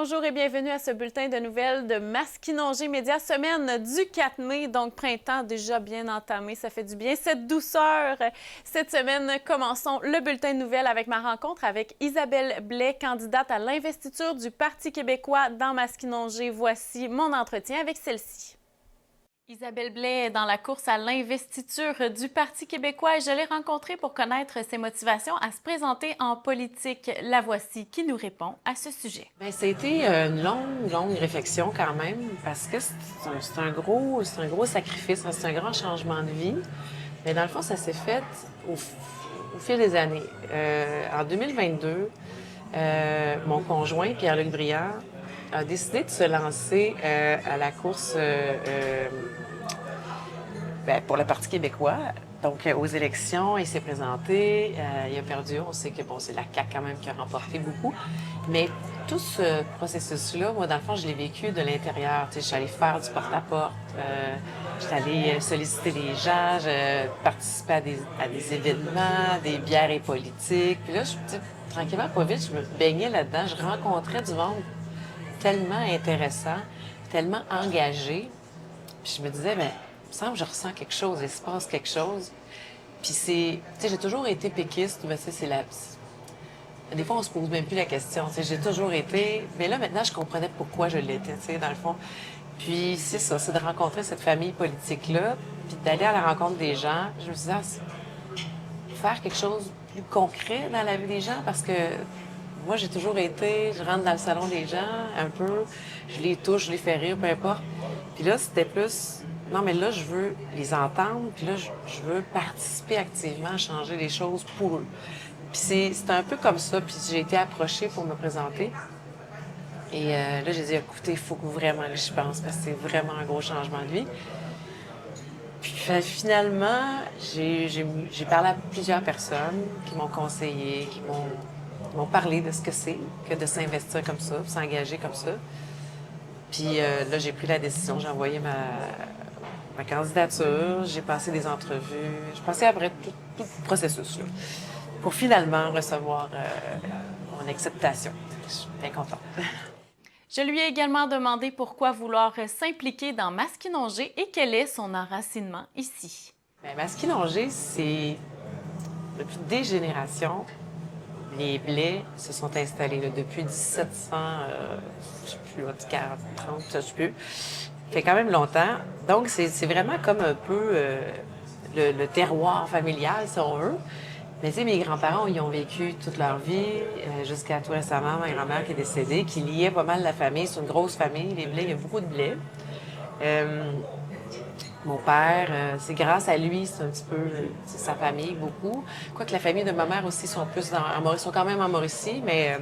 Bonjour et bienvenue à ce bulletin de nouvelles de Masquinongé Média, semaine du 4 mai, donc printemps déjà bien entamé, ça fait du bien, cette douceur. Cette semaine, commençons le bulletin de nouvelles avec ma rencontre avec Isabelle Blais, candidate à l'investiture du Parti québécois dans Masquinongé. Voici mon entretien avec celle-ci. Isabelle Blais est dans la course à l'investiture du Parti québécois et je l'ai rencontrée pour connaître ses motivations à se présenter en politique. La voici qui nous répond à ce sujet. Bien, ça a été une longue réflexion quand même, parce que c'est un gros sacrifice, c'est un grand changement de vie. Mais dans le fond, ça s'est fait au fil des années. En 2022, mon conjoint, Pierre-Luc Briand, a décidé de se lancer à la course pour le Parti québécois. Donc, aux élections, il s'est présenté, il a perdu. On sait que c'est la CAQ quand même qui a remporté beaucoup. Mais tout ce processus-là, moi, dans le fond, je l'ai vécu de l'intérieur. Tu sais, je suis allée faire du porte-à-porte, je suis allée solliciter les gens, je participais à des événements, des bières et politiques. Puis là, tranquillement, pas vite, je me baignais là-dedans. Je rencontrais du monde tellement intéressant, tellement engagé. Puis je me disais, bien, il me semble que je ressens quelque chose, il se passe quelque chose. Puis tu sais, j'ai toujours été péquiste, mais c'est des fois, on se pose même plus la question. Tu sais, j'ai toujours été, mais là, maintenant, je comprenais pourquoi je l'étais, tu sais, dans le fond. Puis c'est ça, c'est de rencontrer cette famille politique-là, puis d'aller à la rencontre des gens. Je me suis dit, faire quelque chose de plus concret dans la vie des gens, parce que moi, j'ai toujours été, je rentre dans le salon des gens, un peu, je les touche, je les fais rire, peu importe. Puis là, c'était plus, non, mais là, je veux les entendre, puis là, je veux participer activement à changer les choses pour eux. Puis c'est un peu comme ça, puis j'ai été approchée pour me présenter. Et là, j'ai dit, écoutez, il faut que vraiment que j'y pense, parce que c'est vraiment un gros changement de vie. Puis finalement, j'ai parlé à plusieurs personnes qui m'ont conseillé, qui m'ont parlé de ce que c'est que de s'investir comme ça, de s'engager comme ça. Puis là, j'ai pris la décision, j'ai envoyé ma candidature, j'ai passé des entrevues, j'ai passé après tout le processus là, pour finalement recevoir mon acceptation. Je suis bien contente. Je lui ai également demandé pourquoi vouloir s'impliquer dans Masquinongé et quel est son enracinement ici. Bien, Masquinongé, c'est depuis des générations, les Blais se sont installés là, depuis 1700, je sais plus, 40, 30, je sais plus. Ça fait quand même longtemps. Donc, c'est vraiment comme un peu le terroir familial, si on veut. Mais tu sais, mes grands-parents, ils ont vécu toute leur vie, jusqu'à tout récemment, ma grand-mère qui est décédée, qui liait pas mal la famille. C'est une grosse famille, les Blais, il y a beaucoup de Blais. Mon père, c'est grâce à lui, c'est un petit peu c'est sa famille, beaucoup. Quoique la famille de ma mère aussi sont plus en Mauricie, sont quand même en Mauricie, mais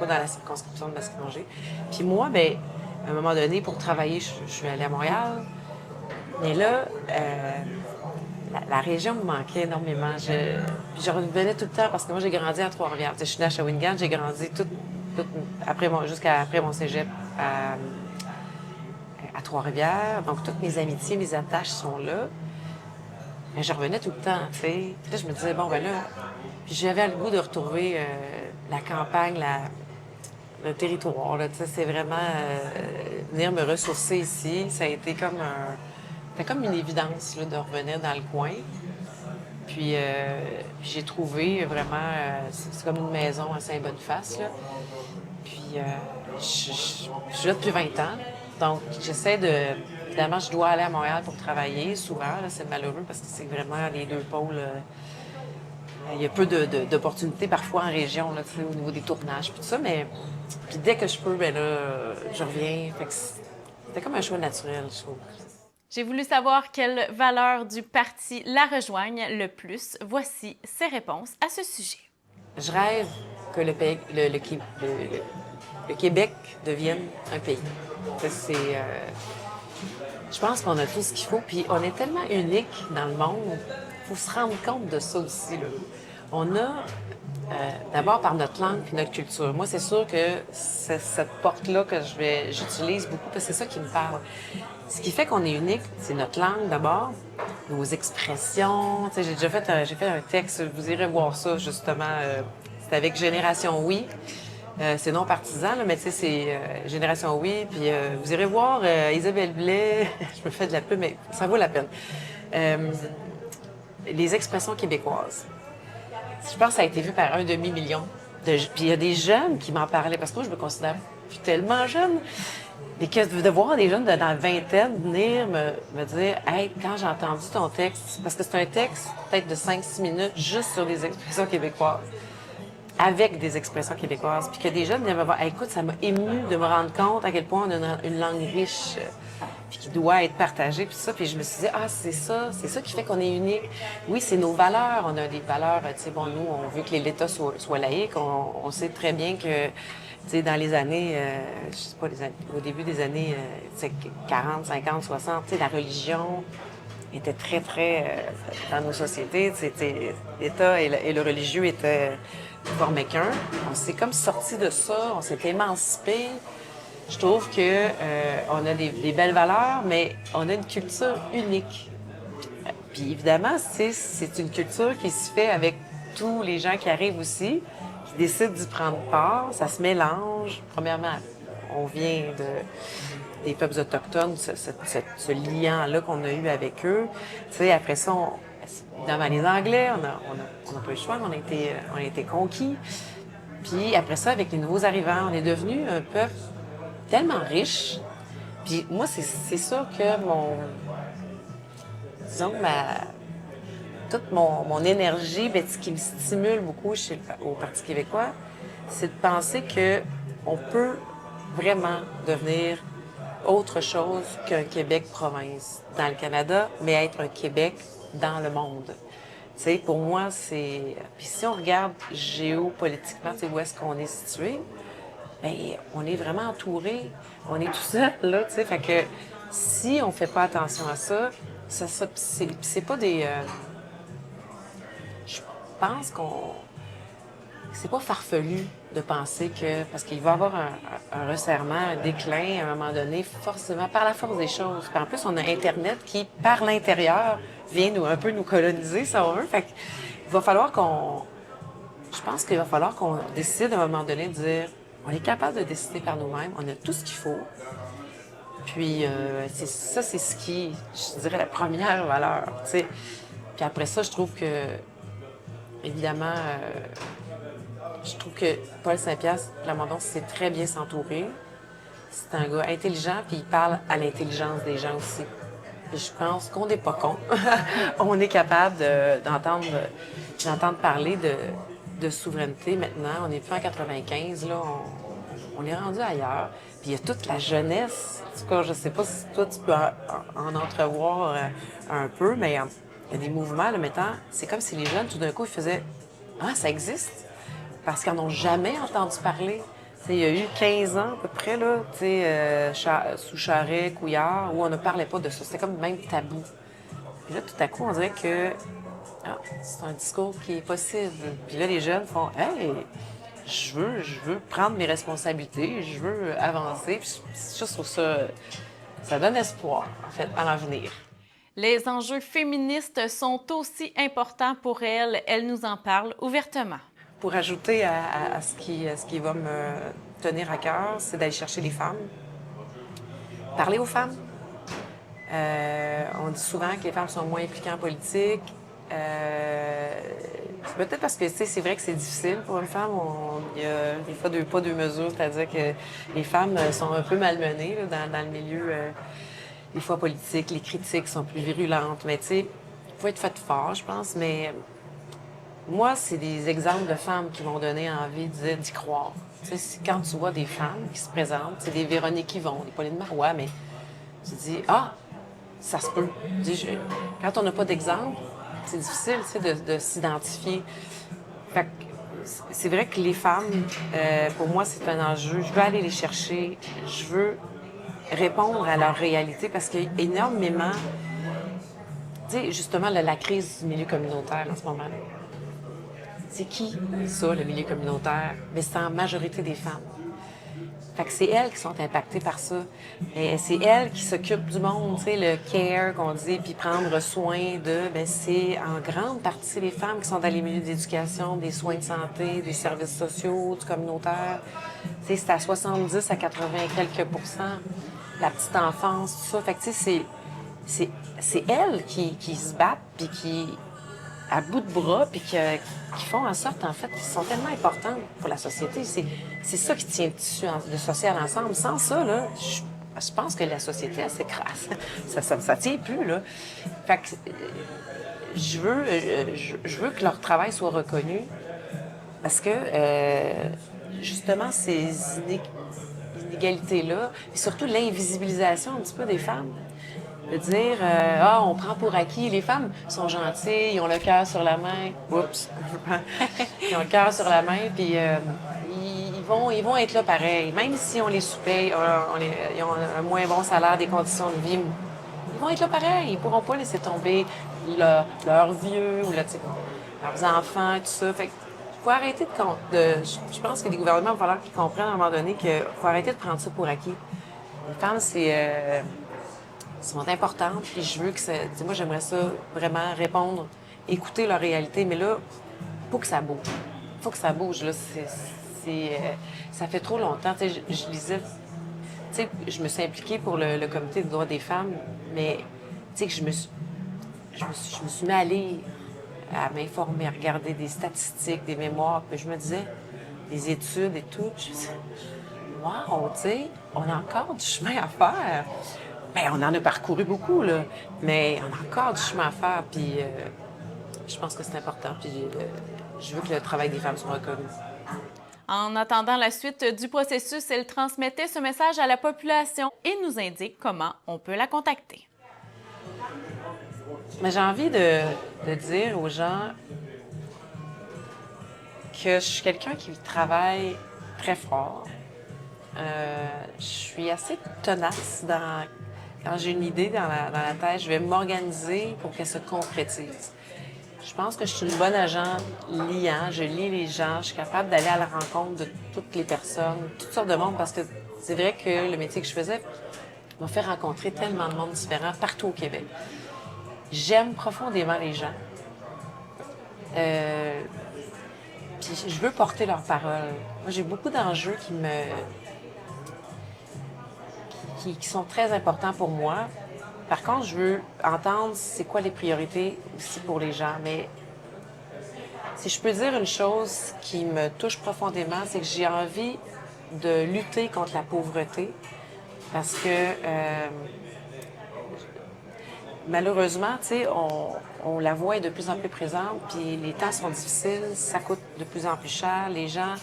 pas dans la circonscription de Masquinongé. Puis moi, bien, à un moment donné, pour travailler, je suis allée à Montréal. Mais là, la région me manquait énormément. Puis je revenais tout le temps parce que moi, j'ai grandi à Trois-Rivières. Tu sais, je suis née à Shawinigan, j'ai grandi jusqu'à après mon cégep à Trois-Rivières. Donc, toutes mes amitiés, mes attaches sont là. Mais je revenais tout le temps, tu sais. Puis là, je me disais, bon, ben là... Puis j'avais le goût de retrouver la campagne, le territoire, là. Tu sais, c'est vraiment venir me ressourcer ici. Ça a été c'était comme une évidence, là, de revenir dans le coin. Puis j'ai trouvé vraiment... c'est comme une maison à Saint-Boniface, là. Puis je suis là depuis 20 ans. Donc, j'essaie de... Évidemment, je dois aller à Montréal pour travailler souvent. Là, c'est malheureux parce que c'est vraiment les deux pôles. Il y a peu d'opportunités parfois en région, là, au niveau des tournages, puis tout ça. Mais puis dès que je peux, ben là, je reviens. Fait que c'était comme un choix naturel, je trouve. J'ai voulu savoir quelles valeurs du parti la rejoignent le plus. Voici ses réponses à ce sujet. Je rêve que le Québec devienne un pays. Je pense qu'on a tout ce qu'il faut, puis on est tellement unique dans le monde. Il faut se rendre compte de ça aussi, là. On a, d'abord par notre langue et notre culture. Moi, c'est sûr que c'est cette porte-là que j'utilise beaucoup, parce que c'est ça qui me parle. Ce qui fait qu'on est unique, c'est notre langue d'abord, nos expressions. Tu sais, j'ai fait un texte, vous irez voir ça justement. C'était avec Génération Oui. C'est non partisan, là, mais tu sais, c'est Génération Oui. Puis vous irez voir Isabelle Blais. Je me fais de la pub, mais ça vaut la peine. Les expressions québécoises. Je pense que ça a été vu par 1,5 million. Puis il y a des jeunes qui m'en parlaient, parce que moi, je me considère plus tellement jeune. Et que de voir des jeunes dans la vingtaine venir me dire « Hey, quand j'ai entendu ton texte, parce que c'est un texte peut-être de 5-6 minutes juste sur des expressions québécoises, avec des expressions québécoises, puis que des jeunes viennent me voir, hey, écoute, ça m'a ému de me rendre compte à quel point on a une langue riche, puis qui doit être partagée, puis ça. Puis je me suis dit, ah, c'est ça qui fait qu'on est unique. Oui, c'est nos valeurs. On a des valeurs, tu sais, bon, nous, on veut que l'État soit laïque. On sait très bien que, tu sais, dans les années, je sais pas, au début des années 40, 50, 60, tu sais, la religion était très, très dans nos sociétés. C'était l'État et le religieux étaient formaient qu'un. On s'est comme sorti de ça, on s'est émancipé. Je trouve que on a des belles valeurs, mais on a une culture unique. Puis évidemment, c'est une culture qui se fait avec tous les gens qui arrivent aussi, qui décident d'y prendre part. Ça se mélange. Premièrement, on vient des peuples autochtones, ce lien-là qu'on a eu avec eux. Tu sais, après ça, évidemment, les Anglais, on n'a pas eu le choix, mais on a été conquis. Puis après ça, avec les nouveaux arrivants, on est devenu un peuple tellement riche. Puis moi, c'est sûr que disons, toute mon énergie, bien, ce qui me stimule beaucoup au Parti québécois, c'est de penser que on peut vraiment devenir autre chose qu'un Québec-province dans le Canada, mais être un Québec dans le monde. Tu sais, pour moi, c'est... Puis si on regarde géopolitiquement, tu sais, où est-ce qu'on est situé, bien, on est vraiment entouré. On est tout seul, là, tu sais. Fait que si on fait pas attention à ça, c'est pas des... Je pense qu'on... C'est pas farfelu de penser que... Parce qu'il va y avoir un resserrement, un déclin à un moment donné, forcément, par la force des choses. Puis en plus, on a Internet qui, par l'intérieur, vient un peu nous coloniser, si on veut. Fait qu'il va falloir qu'on... Je pense qu'il va falloir qu'on décide à un moment donné de dire on est capable de décider par nous-mêmes, on a tout ce qu'il faut. Puis c'est ce qui, je dirais, la première valeur, tu sais. Puis après ça, je trouve que, évidemment, je trouve que Paul Saint-Pierre Plamondon sait très bien s'entourer. C'est un gars intelligent, puis il parle à l'intelligence des gens aussi. Puis je pense qu'on n'est pas con. On est capable d'entendre parler de souveraineté maintenant. On n'est plus en 95, là. On est rendu ailleurs. Puis il y a toute la jeunesse. En tout cas, je ne sais pas si toi, tu peux en entrevoir un peu, mais il y a des mouvements, là, maintenant. C'est comme si les jeunes, tout d'un coup, ils faisaient « Ah, ça existe! » Parce qu'ils n'en ont jamais entendu parler. T'sais, il y a eu 15 ans à peu près, là, sous Charest, Couillard, où on ne parlait pas de ça. C'était comme même tabou. Puis là, tout à coup, on dirait que c'est un discours qui est possible. Puis là, les jeunes font « Hey, je veux prendre mes responsabilités, je veux avancer. » Puis je trouve ça donne espoir, en fait, à l'avenir. Les enjeux féministes sont aussi importants pour elle. Elle nous en parle ouvertement. Pour ajouter à ce qui va me tenir à cœur, c'est d'aller chercher les femmes. Parler aux femmes. On dit souvent que les femmes sont moins impliquées en politique. C'est peut-être parce que c'est vrai que c'est difficile pour une femme. Il y a des fois deux pas, deux mesures, c'est-à-dire que les femmes sont un peu malmenées là, dans le milieu, des fois politique. Les critiques sont plus virulentes. Mais tu sais, il faut être fait fort, je pense. Mais moi, c'est des exemples de femmes qui m'ont donné envie d'y croire. Tu sais, quand tu vois des femmes qui se présentent, c'est des Véronique Yvon, des Pauline Marois, mais tu te dis, ah, ça se peut. Quand on n'a pas d'exemple, c'est difficile, tu sais, de s'identifier. Fait que c'est vrai que les femmes, pour moi, c'est un enjeu. Je veux aller les chercher. Je veux répondre à leur réalité parce qu'il y a énormément... Tu sais, justement, la crise du milieu communautaire en ce moment. C'est qui, ça, le milieu communautaire? Mais c'est en majorité des femmes. Fait que c'est elles qui sont impactées par ça. Et c'est elles qui s'occupent du monde, tu sais, le care qu'on dit, puis prendre soin de, ben c'est en grande partie les femmes qui sont dans les milieux d'éducation, des soins de santé, des services sociaux, du communautaire. Tu sais, c'est à 70 à 80 et quelques pourcents. La petite enfance, tout ça. Fait que, tu sais, c'est elles qui se battent, puis qui, à bout de bras, puis qui font en sorte, en fait, qu'ils sont tellement importantes pour la société. C'est ça qui tient le tissu de social ensemble. Sans ça, là, je pense que la société, elle s'écrase. Ça tient plus, là. Fait que je veux que leur travail soit reconnu parce que, justement, ces inégalités-là, et surtout l'invisibilisation un petit peu des femmes, de dire on prend pour acquis. Les femmes sont gentilles, ils ont le cœur sur la main. Oups! Ils ont le cœur sur la main, puis ils vont être là pareil. Même si on les sous-paye, ils ont un moins bon salaire, des conditions de vie, ils vont être là pareil. Ils pourront pas laisser tomber leurs vieux ou leurs enfants, tout ça. Fait que faut arrêter je pense que les gouvernements vont falloir qu'ils comprennent à un moment donné qu'il faut arrêter de prendre ça pour acquis. Les femmes, sont importantes, puis je veux que ça... Moi, j'aimerais ça vraiment répondre, écouter leur réalité, mais là, faut que ça bouge. Faut que ça bouge, là. Ça fait trop longtemps, tu sais, je lisais... Tu sais, je me suis impliquée pour le comité des droits des femmes, mais, tu sais, que je me suis mis à lire, à m'informer, à regarder des statistiques, des mémoires, puis je me disais, des études et tout, je me disais, wow, tu sais, on a encore du chemin à faire. Bien, on en a parcouru beaucoup, là, mais on a encore du chemin à faire, puis je pense que c'est important, puis je veux que le travail des femmes soit reconnu. En attendant la suite du processus, elle transmettait ce message à la population et nous indique comment on peut la contacter. Mais j'ai envie de dire aux gens que je suis quelqu'un qui travaille très fort. Je suis assez tenace quand j'ai une idée dans la tête, je vais m'organiser pour qu'elle se concrétise. Je pense que je suis une bonne agent liant. Je lis les gens. Je suis capable d'aller à la rencontre de toutes les personnes, toutes sortes de monde, parce que c'est vrai que le métier que je faisais m'a fait rencontrer tellement de monde différent partout au Québec. J'aime profondément les gens. Puis je veux porter leur parole. Moi, j'ai beaucoup d'enjeux qui sont très importants pour moi. Par contre, je veux entendre c'est quoi les priorités aussi pour les gens. Mais si je peux dire une chose qui me touche profondément, c'est que j'ai envie de lutter contre la pauvreté parce que malheureusement, tu sais, on la voit est de plus en plus présente, puis les temps sont difficiles, ça coûte de plus en plus cher, les gens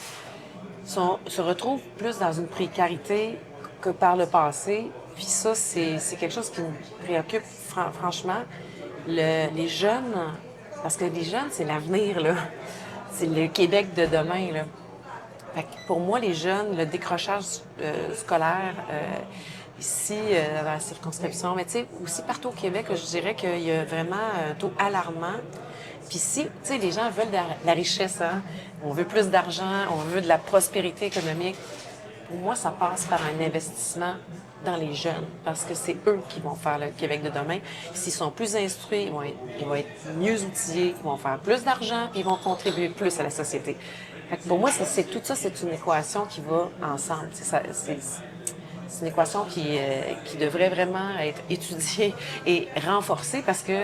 se retrouvent plus dans une précarité que par le passé. Puis ça, c'est quelque chose qui me préoccupe franchement. Les jeunes, parce que les jeunes, c'est l'avenir, là. C'est le Québec de demain, là. Fait que pour moi, les jeunes, le décrochage scolaire, ici, dans la circonscription, mais tu sais, aussi partout au Québec, je dirais qu'il y a vraiment un taux alarmant. Puis si, tu sais, les gens veulent de la richesse, hein? On veut plus d'argent, on veut de la prospérité économique. Pour moi, ça passe par un investissement dans les jeunes, parce que c'est eux qui vont faire le Québec de demain. S'ils sont plus instruits, ils vont être mieux outillés, ils vont faire plus d'argent, puis ils vont contribuer plus à la société. Fait que pour moi, tout ça, c'est une équation qui va ensemble. C'est une équation qui devrait vraiment être étudiée et renforcée, parce que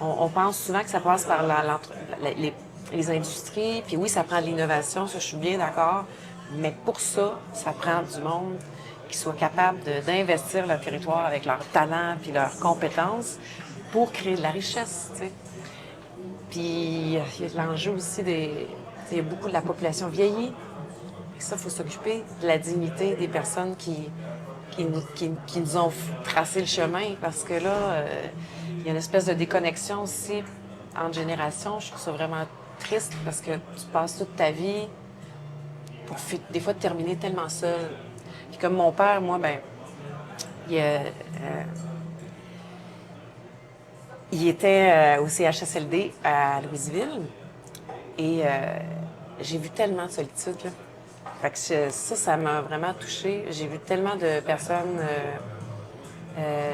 on pense souvent que ça passe par les industries, puis oui, ça prend de l'innovation, ça, je suis bien d'accord, mais pour ça, ça prend du monde qui soit capable d'investir leur territoire avec leurs talents puis leurs compétences pour créer de la richesse, tu sais. Puis il y a l'enjeu aussi il y a beaucoup de la population vieillie. Et ça, il faut s'occuper de la dignité des personnes qui nous ont tracé le chemin, parce que là, il y a une espèce de déconnexion aussi entre générations. Je trouve ça vraiment triste, parce que tu passes toute ta vie pour des fois terminer tellement seul. Puis comme mon père, moi, ben, il était au CHSLD à Louisville, et j'ai vu tellement de solitude, là. Fait que ça m'a vraiment touchée. J'ai vu tellement de personnes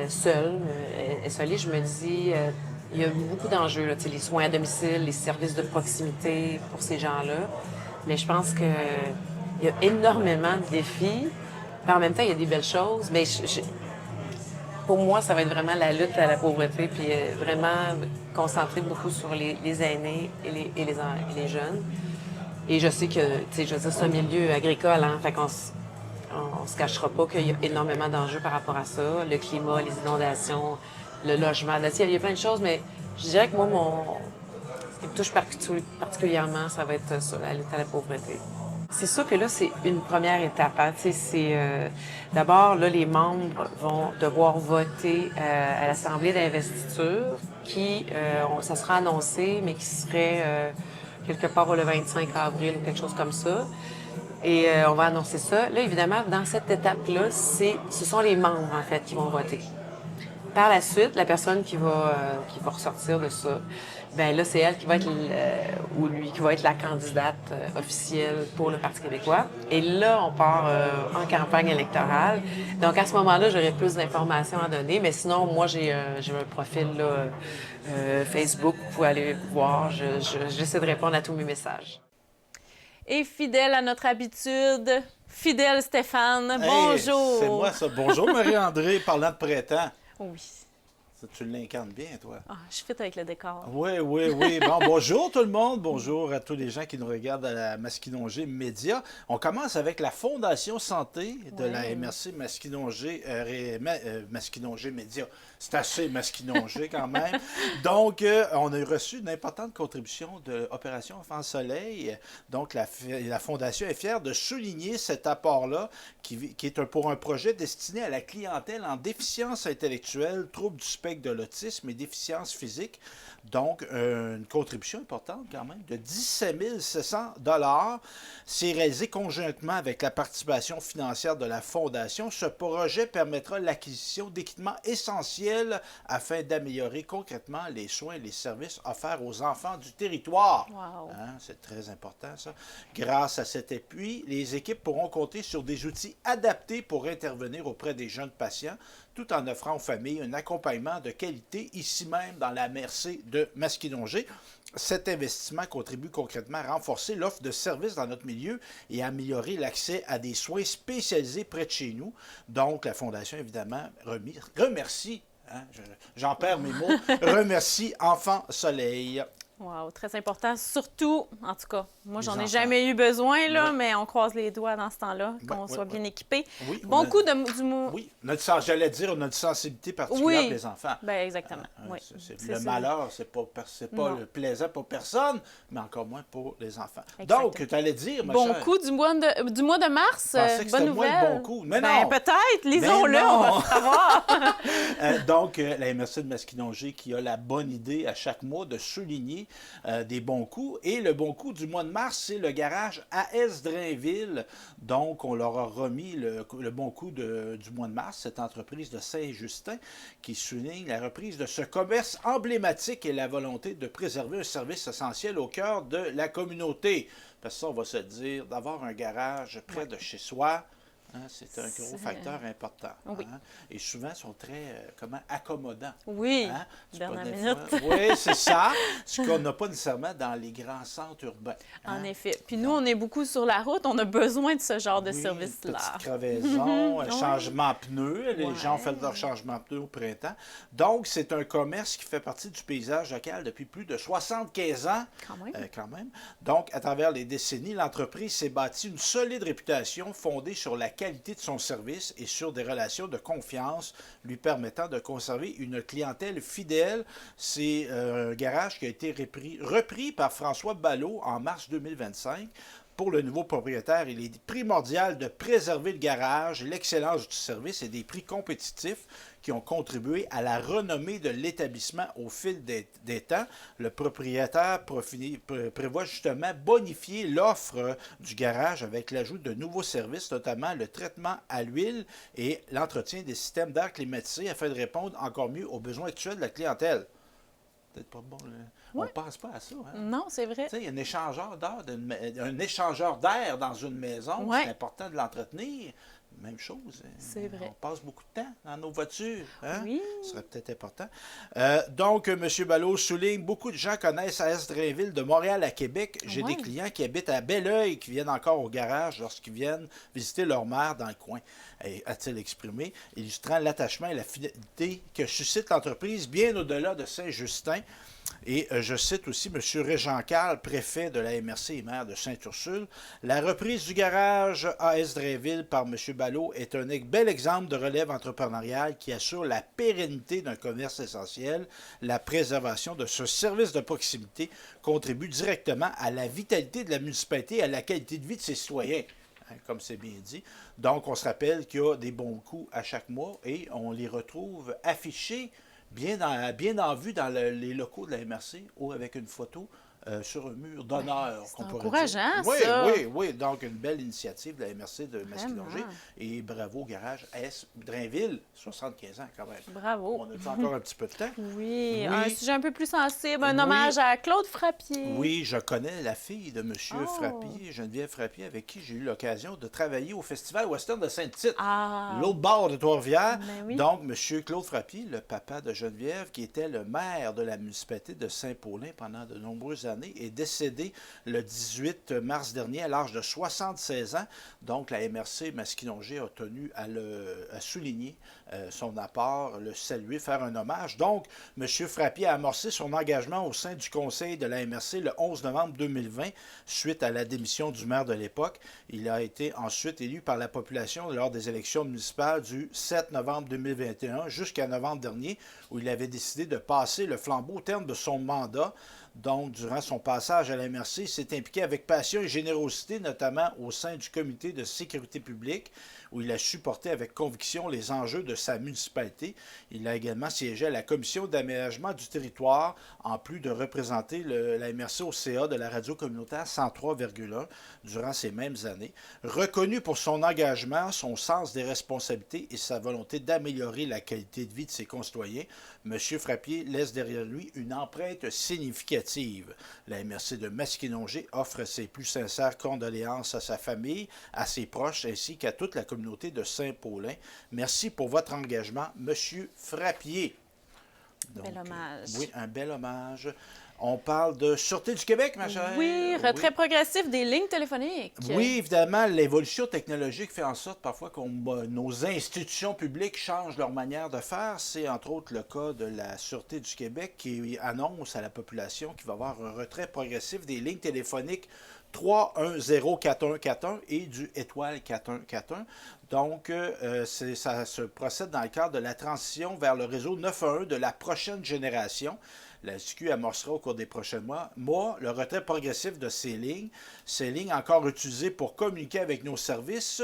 seules, isolées. Je me dis, il y a beaucoup d'enjeux, là, tu sais, les soins à domicile, les services de proximité pour ces gens-là. Mais je pense que il y a énormément de défis. Puis en même temps, il y a des belles choses. Mais pour moi, ça va être vraiment la lutte à la pauvreté, puis vraiment concentrer beaucoup sur les aînés et les jeunes. Et je sais que, tu sais, je veux dire, c'est un milieu agricole, hein, fait on se cachera pas qu'il y a énormément d'enjeux par rapport à ça. Le climat, les inondations, le logement. Là, il y a plein de choses, mais je dirais que moi, ce qui me touche particulièrement, ça va être ça, la lutte à la pauvreté. C'est sûr que là, c'est une première étape. Hein. D'abord, là, les membres vont devoir voter à l'Assemblée d'investiture qui, ça sera annoncé, mais qui serait quelque part le 25 avril ou quelque chose comme ça. Et on va annoncer ça. Là, évidemment, dans cette étape-là, ce sont les membres, en fait, qui vont voter. Par la suite, la personne qui va ressortir de ça, ben là, c'est elle qui va être ou lui qui va être la candidate officielle pour le Parti québécois. Et là, on part en campagne électorale. Donc, à ce moment-là, j'aurai plus d'informations à donner. Mais sinon, moi, j'ai un profil là, Facebook. Vous pouvez aller voir. J'essaie de répondre à tous mes messages. Et fidèle à notre habitude, fidèle Stéphane, Hey, bonjour! C'est moi ça. Bonjour Marie-André, parlant de printemps. Oui. Ça, tu l'incarnes bien, toi. Ah, je fit avec le décor. Oui, oui, oui. Bon, bonjour tout le monde. Bonjour à tous les gens qui nous regardent à la Masquinongé Média. On commence avec la Fondation Santé de la MRC Masquinongé, Masquinongé Média. C'est assez Masquinongé quand même. Donc, on a reçu une importante contribution de l'Opération Enfant Soleil. Donc, la Fondation est fière de souligner cet apport-là qui est pour un projet destiné à la clientèle en déficience intellectuelle, troubles du spectre de l'autisme et déficience physique. Donc, une contribution importante quand même de 17 700 $. C'est réalisé conjointement avec la participation financière de la Fondation. Ce projet permettra l'acquisition d'équipements essentiels afin d'améliorer concrètement les soins et les services offerts aux enfants du territoire. Wow. Hein, c'est très important, ça. Grâce à cet appui, les équipes pourront compter sur des outils adaptés pour intervenir auprès des jeunes patients, tout en offrant aux familles un accompagnement de qualité, ici même dans la MRC de Masquinongé. Cet investissement contribue concrètement à renforcer l'offre de services dans notre milieu et à améliorer l'accès à des soins spécialisés près de chez nous. Donc, la Fondation, évidemment, remercie, hein, j'en perds mes mots, remercie Enfant Soleil. Wow, très important. Surtout, en tout cas, moi, j'en ai enfants. jamais eu besoin, là, Ouais. mais on croise les doigts dans ce temps-là, qu'on soit bien équipés. Oui, Bon coup du Oui, j'allais dire, notre sensibilité particulière Oui. pour les enfants. Ben exactement. Oui. Le ça. malheur, c'est pas Non. le plaisant pour personne, mais encore moins pour les enfants. Exactement. Donc, tu allais dire, ma Bon chère, coup du mois de mars. je pensais que Bonne c'était moi nouvelle. le bon coup. Mais Ben, non! peut-être. Mais Lisons-le, on va non! le savoir. Donc, la MRC de Masquinongé qui a la bonne idée à chaque mois de souligner des bons coups. Et le bon coup du mois de mars, c'est le garage AS Drainville. Donc, on leur a remis le bon coup du mois de mars, cette entreprise de Saint-Justin qui souligne la reprise de ce commerce emblématique et la volonté de préserver un service essentiel au cœur de la communauté. Parce que ça, on va se dire, d'avoir un garage près de chez soi, hein, c'est un gros facteur important. Oui. Hein? Et souvent, ils sont très accommodants. Oui, Hein? dernière Des minute. oui, c'est ça. Ce qu'on n'a pas nécessairement dans les grands centres urbains. Hein? En effet. Puis nous, on est beaucoup sur la route. On a besoin de ce genre de Oui, service-là. petite crevaison, un Oui. changement pneu. Les Ouais. gens ont fait leur changement de pneu au printemps. Donc, c'est un commerce qui fait partie du paysage local depuis plus de 75 ans. Quand même. Donc, à travers les décennies, l'entreprise s'est bâtie une solide réputation fondée sur la qualité de son service et sur des relations de confiance lui permettant de conserver une clientèle fidèle. C'est un garage qui a été repris par François Ballot en mars 2025. Pour le nouveau propriétaire, il est primordial de préserver le garage, l'excellence du service et des prix compétitifs qui ont contribué à la renommée de l'établissement au fil des temps. Le propriétaire prévoit justement bonifier l'offre du garage avec l'ajout de nouveaux services, notamment le traitement à l'huile et l'entretien des systèmes d'air climatisé afin de répondre encore mieux aux besoins actuels de la clientèle. peut-être pas bon. Ouais. On pense pas à ça. Hein? Non, c'est vrai. Tu sais, il y a un échangeur d'air dans une maison. Ouais. C'est important de l'entretenir. Même chose. C'est vrai. On passe beaucoup de temps dans nos voitures. Hein? Oui. Ce serait peut-être important. Donc, M. Ballot souligne, beaucoup de gens connaissent AS Drainville de Montréal à Québec. J'ai Ouais. des clients qui habitent à Belleuil qui viennent encore au garage lorsqu'ils viennent visiter leur mère dans le coin, a-t-il exprimé, illustrant l'attachement et la fidélité que suscite l'entreprise bien au-delà de Saint-Justin. Et je cite aussi M. Régent Carl, préfet de la MRC et maire de Sainte-Ursule. La reprise du garage AS Drainville par M. Ballot est un bel exemple de relève entrepreneuriale qui assure la pérennité d'un commerce essentiel. La préservation de ce service de proximité contribue directement à la vitalité de la municipalité et à la qualité de vie de ses citoyens, comme c'est bien dit. Donc, on se rappelle qu'il y a des bons coups à chaque mois et on les retrouve affichés bien en vue dans les locaux de la MRC ou avec une photo sur un mur d'honneur. C'est qu'on pourrait encourageant, dire. Oui, ça. oui. Donc, une belle initiative de la MRC de Masquinongé. Et bravo au garage AS Drainville, 75 ans quand même. Bravo. On a encore un petit peu de temps. Oui, Oui. un sujet un peu plus sensible, un Oui. hommage à Claude Frappier. Oui, je connais la fille de M. Oh. Frappier, Geneviève Frappier, avec qui j'ai eu l'occasion de travailler au Festival Western de Sainte-Tite, Ah. l'autre bord de Trois-Rivières. Ben oui. Donc, M. Claude Frappier, le papa de Geneviève, qui était le maire de la municipalité de Saint-Paulin pendant de nombreuses années, est décédé le 18 mars dernier à l'âge de 76 ans. Donc, la MRC Masquinongé a tenu à souligner son apport, le saluer, faire un hommage. Donc, M. Frappier a amorcé son engagement au sein du conseil de la MRC le 11 novembre 2020, suite à la démission du maire de l'époque. Il a été ensuite élu par la population lors des élections municipales du 7 novembre 2021 jusqu'à novembre dernier, où il avait décidé de passer le flambeau au terme de son mandat. Donc, durant son passage à la MRC, il s'est impliqué avec passion et générosité, notamment au sein du comité de sécurité publique, où il a supporté avec conviction les enjeux de sa municipalité. Il a également siégé à la commission d'aménagement du territoire, en plus de représenter la MRC au CA de la radio communautaire 103,1 durant ces mêmes années. Reconnu pour son engagement, son sens des responsabilités et sa volonté d'améliorer la qualité de vie de ses concitoyens, M. Frappier laisse derrière lui une empreinte significative. La MRC de Masquinongé offre ses plus sincères condoléances à sa famille, à ses proches ainsi qu'à toute la communauté de Saint-Paulin. Merci pour votre engagement, M. Frappier. Donc, Bel hommage. Oui, un bel hommage. On parle de Sûreté du Québec, ma chère. Oui, retrait progressif des lignes téléphoniques. Oui, évidemment, l'évolution technologique fait en sorte parfois que nos institutions publiques changent leur manière de faire. C'est entre autres le cas de la Sûreté du Québec qui annonce à la population qu'il va y avoir un retrait progressif des lignes téléphoniques 3104141 et du étoile 4141. Donc, ça se procède dans le cadre de la transition vers le réseau 911 de la prochaine génération. La SQ amorcera au cours des prochains mois le retrait progressif de ces lignes encore utilisées pour communiquer avec nos services,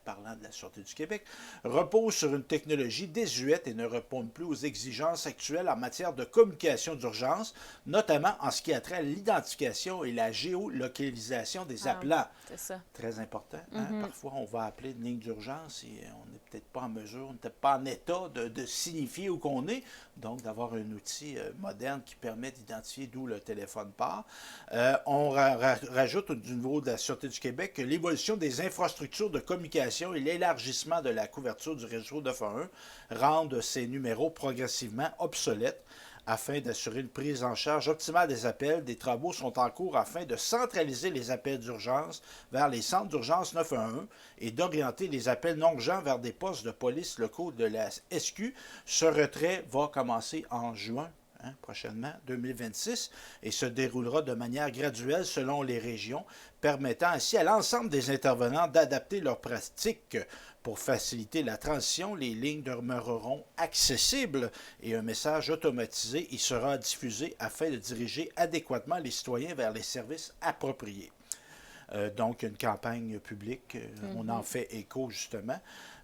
parlant de la Sûreté du Québec, reposent sur une technologie désuète et ne répondent plus aux exigences actuelles en matière de communication d'urgence, notamment en ce qui a trait à l'identification et la géolocalisation des appelants. C'est ça. Très important. Hein? Parfois, on va appeler une ligne d'urgence et on n'est peut-être pas en mesure, on n'est peut-être pas en état de signifier où qu'on est. Donc, d'avoir un outil moderne qui permet d'identifier d'où le téléphone part. On rajoute au niveau de la Sûreté du Québec que l'évolution des infrastructures de communication et l'élargissement de la couverture du réseau 911 rendent ces numéros progressivement obsolètes. Afin d'assurer une prise en charge optimale des appels, des travaux sont en cours afin de centraliser les appels d'urgence vers les centres d'urgence 911 et d'orienter les appels non urgents vers des postes de police locaux de la SQ. Ce retrait va commencer en juin. Prochainement, 2026, et se déroulera de manière graduelle selon les régions, permettant ainsi à l'ensemble des intervenants d'adapter leurs pratiques. Pour faciliter la transition, les lignes demeureront accessibles et un message automatisé y sera diffusé afin de diriger adéquatement les citoyens vers les services appropriés. Donc, une campagne publique, on en fait écho justement.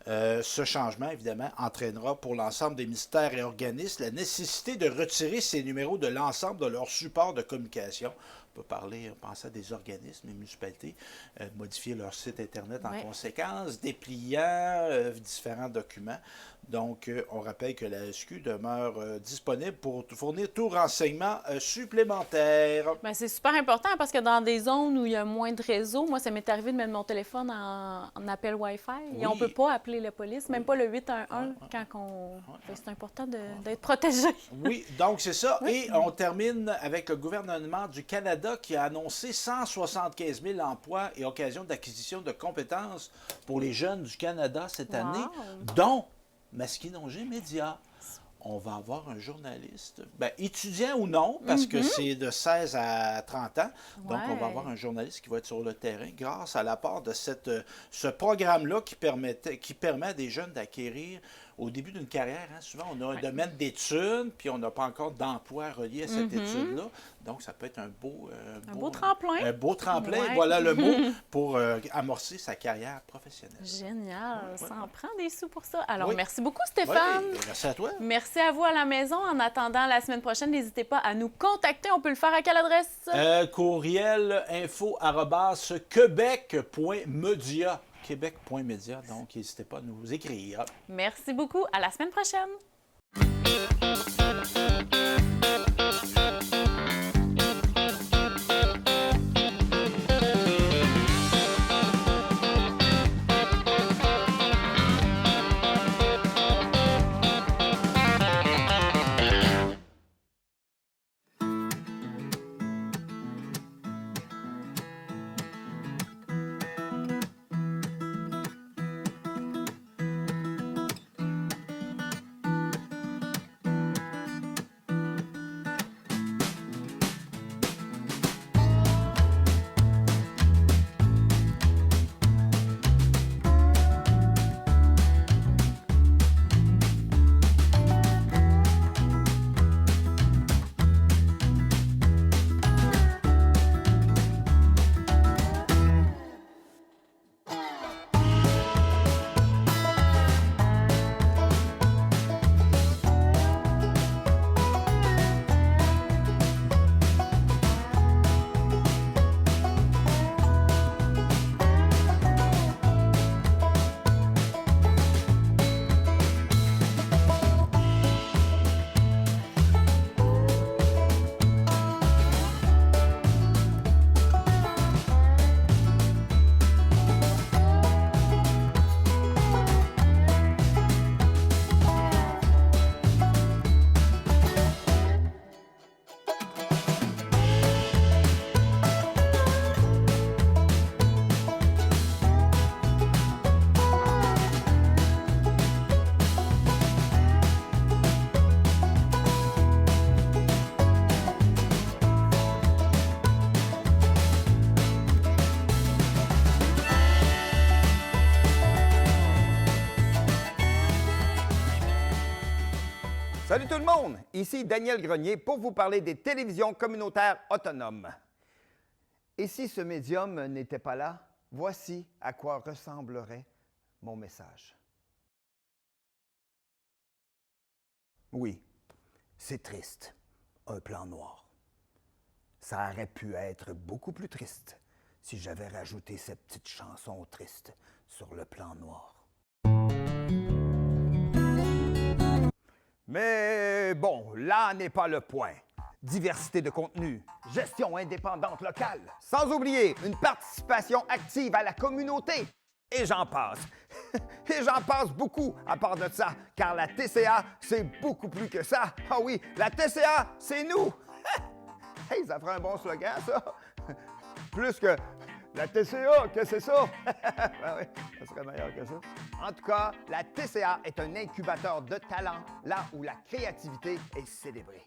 Ce changement, évidemment, entraînera pour l'ensemble des ministères et organismes la nécessité de retirer ces numéros de l'ensemble de leur support de communication peut penser à des organismes, des municipalités, modifier leur site Internet en Ouais. conséquence, dépliant différents documents. Donc, on rappelle que la SQ demeure disponible pour fournir tout renseignement supplémentaire. Ben, c'est super important parce que dans des zones où il y a moins de réseau, moi, ça m'est arrivé de mettre mon téléphone en appel Wi-Fi et on ne Oui. peut pas appeler la police, même pas le 811 quand on... Fait que c'est important d'être protégé. Oui, donc c'est ça. Et on termine avec le gouvernement du Canada qui a annoncé 175 000 emplois et occasions d'acquisition de compétences pour les jeunes du Canada cette année, dont Masquinongé Média. On va avoir un journaliste, étudiant ou non, parce que c'est de 16 à 30 ans. Donc, on va avoir un journaliste qui va être sur le terrain grâce à l'apport de ce programme-là qui permet à des jeunes d'acquérir au début d'une carrière. Souvent, on a un domaine d'études, puis on n'a pas encore d'emploi relié à cette étude-là. Donc, ça peut être un beau tremplin. Un beau tremplin, Ouais. voilà le mot, pour amorcer sa carrière professionnelle. Génial. Ça en prend des sous pour ça. Alors, Oui. merci beaucoup, Stéphane. Oui, merci à toi. Merci à vous à la maison. En attendant la semaine prochaine, n'hésitez pas à nous contacter. On peut le faire à quelle adresse? Courriel info@quebec.media. Québec.media, donc n'hésitez pas à nous écrire. Merci beaucoup. À la semaine prochaine. Salut tout le monde! Ici Daniel Grenier pour vous parler des télévisions communautaires autonomes. Et si ce médium n'était pas là, voici à quoi ressemblerait mon message. Oui, c'est triste, un plan noir. Ça aurait pu être beaucoup plus triste si j'avais rajouté cette petite chanson triste sur le plan noir. Mais bon, là n'est pas le point. Diversité de contenu, gestion indépendante locale, sans oublier une participation active à la communauté. Et j'en passe. Et j'en passe beaucoup à part de ça, car la TCA, c'est beaucoup plus que ça. Ah oui, la TCA, c'est nous. Hey, ça ferait un bon slogan, ça. Plus que la TCA, que c'est ça? Ben oui, ça serait meilleur que ça. En tout cas, la TCA est un incubateur de talent, là où la créativité est célébrée.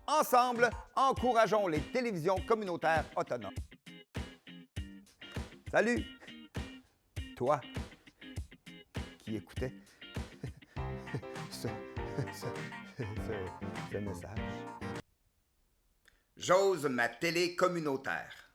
Ensemble, encourageons les télévisions communautaires autonomes. Salut! Toi qui écoutais ce message. J'ose ma télé communautaire.